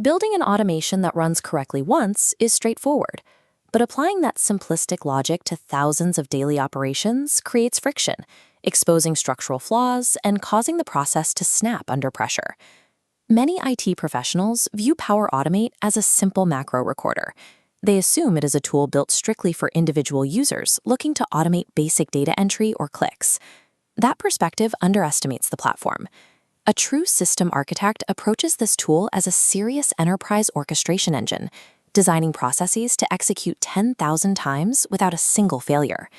Building an automation that runs correctly once is straightforward, but applying that simplistic logic to thousands of daily operations creates friction, exposing structural flaws and causing the process to snap under pressure. Many IT professionals view Power Automate as a simple macro recorder. They assume it is a tool built strictly for individual users looking to automate basic data entry or clicks. That perspective underestimates the platform. A true system architect approaches this tool as a serious enterprise orchestration engine, designing processes to execute 10,000 times without a single failure.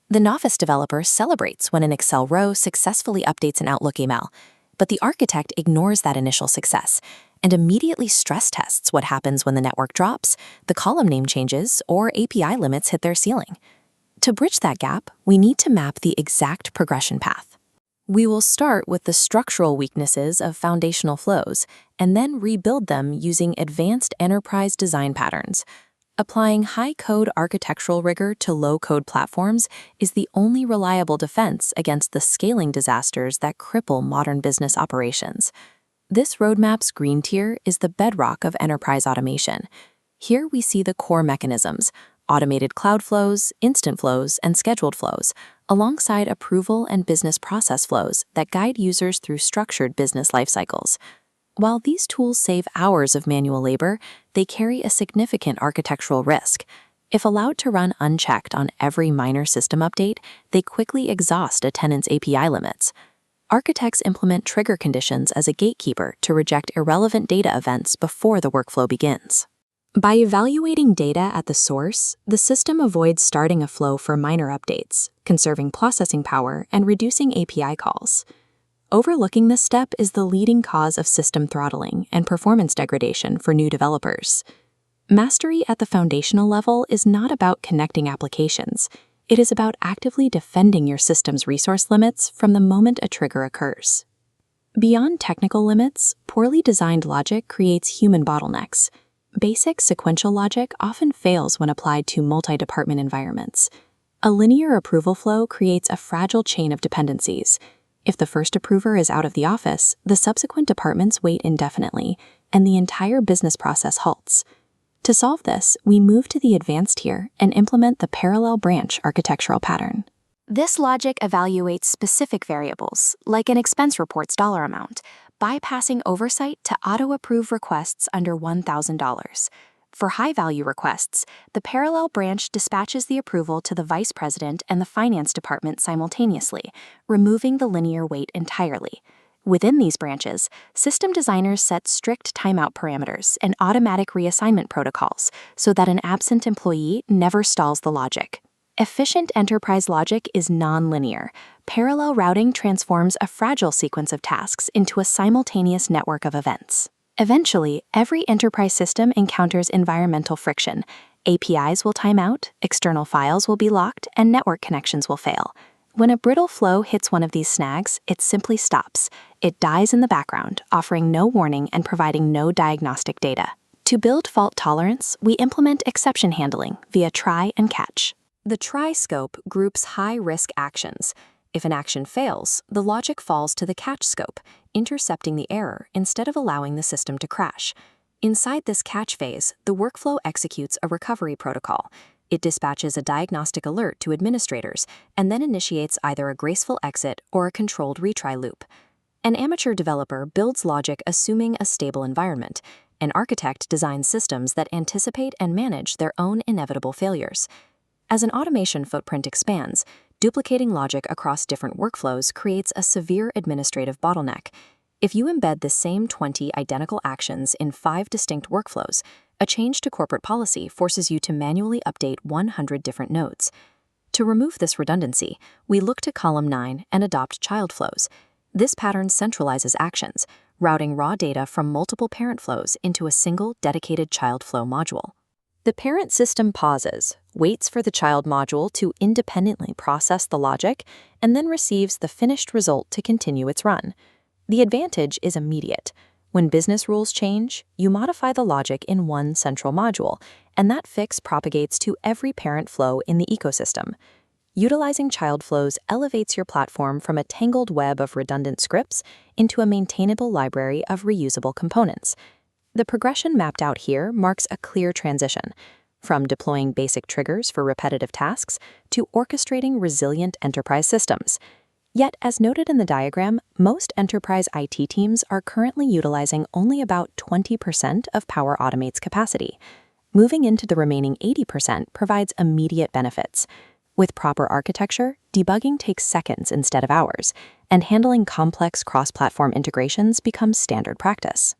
The novice developer celebrates when an Excel row successfully updates an Outlook email, but the architect ignores that initial success and immediately stress tests what happens when the network drops, the column name changes, or API limits hit their ceiling. To bridge that gap, we need to map the exact progression path. We will start with the structural weaknesses of foundational flows and then rebuild them using advanced enterprise design patterns. Applying high-code architectural rigor to low-code platforms is the only reliable defense against the scaling disasters that cripple modern business operations. This roadmap's green tier is the bedrock of enterprise automation. Here we see the core mechanisms: automated cloud flows, instant flows, and scheduled flows, alongside approval and business process flows that guide users through structured business lifecycles. While these tools save hours of manual labor, they carry a significant architectural risk. If allowed to run unchecked on every minor system update, they quickly exhaust a tenant's API limits. Architects implement trigger conditions as a gatekeeper to reject irrelevant data events before the workflow begins. By evaluating data at the source, the system avoids starting a flow for minor updates, conserving processing power and reducing API calls. Overlooking this step is the leading cause of system throttling and performance degradation for new developers. Mastery at the foundational level is not about connecting applications. It is about actively defending your system's resource limits from the moment a trigger occurs. Beyond technical limits, poorly designed logic creates human bottlenecks. Basic sequential logic often fails when applied to multi-department environments. A linear approval flow creates a fragile chain of dependencies. If the first approver is out of the office, the subsequent departments wait indefinitely, and the entire business process halts. To solve this, we move to the advanced tier and implement the parallel branch architectural pattern. This logic evaluates specific variables, like an expense report's dollar amount, bypassing oversight to auto-approve requests under $1,000. For high-value requests, the parallel branch dispatches the approval to the vice president and the finance department simultaneously, removing the linear wait entirely. Within these branches, system designers set strict timeout parameters and automatic reassignment protocols so that an absent employee never stalls the logic. Efficient enterprise logic is nonlinear. Parallel routing transforms a fragile sequence of tasks into a simultaneous network of events. Eventually, every enterprise system encounters environmental friction. APIs will time out, external files will be locked, and network connections will fail. When a brittle flow hits one of these snags, it simply stops. It dies in the background, offering no warning and providing no diagnostic data. To build fault tolerance, we implement exception handling via try and catch. The try scope groups high-risk actions. If an action fails, the logic falls to the catch scope, intercepting the error instead of allowing the system to crash. Inside this catch phase, the workflow executes a recovery protocol. It dispatches a diagnostic alert to administrators and then initiates either a graceful exit or a controlled retry loop. An amateur developer builds logic assuming a stable environment. An architect designs systems that anticipate and manage their own inevitable failures. As an automation footprint expands, duplicating logic across different workflows creates a severe administrative bottleneck. If you embed the same 20 identical actions in 5 distinct workflows, a change to corporate policy forces you to manually update 100 different nodes. To remove this redundancy, we look to column 9 and adopt child flows. This pattern centralizes actions, routing raw data from multiple parent flows into a single dedicated child flow module. The parent system pauses, waits for the child module to independently process the logic, and then receives the finished result to continue its run. The advantage is immediate. When business rules change, you modify the logic in one central module, and that fix propagates to every parent flow in the ecosystem. Utilizing child flows elevates your platform from a tangled web of redundant scripts into a maintainable library of reusable components. The progression mapped out here marks a clear transition, from deploying basic triggers for repetitive tasks to orchestrating resilient enterprise systems. Yet, as noted in the diagram, most enterprise IT teams are currently utilizing only about 20% of Power Automate's capacity. Moving into the remaining 80% provides immediate benefits. With proper architecture, debugging takes seconds instead of hours, and handling complex cross-platform integrations becomes standard practice.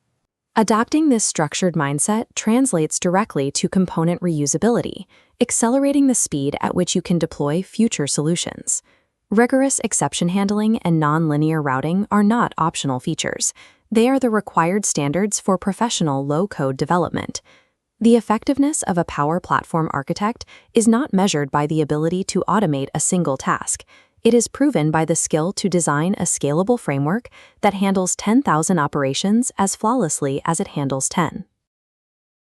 Adopting this structured mindset translates directly to component reusability, accelerating the speed at which you can deploy future solutions. Rigorous exception handling and non-linear routing are not optional features. They are the required standards for professional low-code development. The effectiveness of a Power Platform architect is not measured by the ability to automate a single task. It is proven by the skill to design a scalable framework that handles 10,000 operations as flawlessly as it handles 10.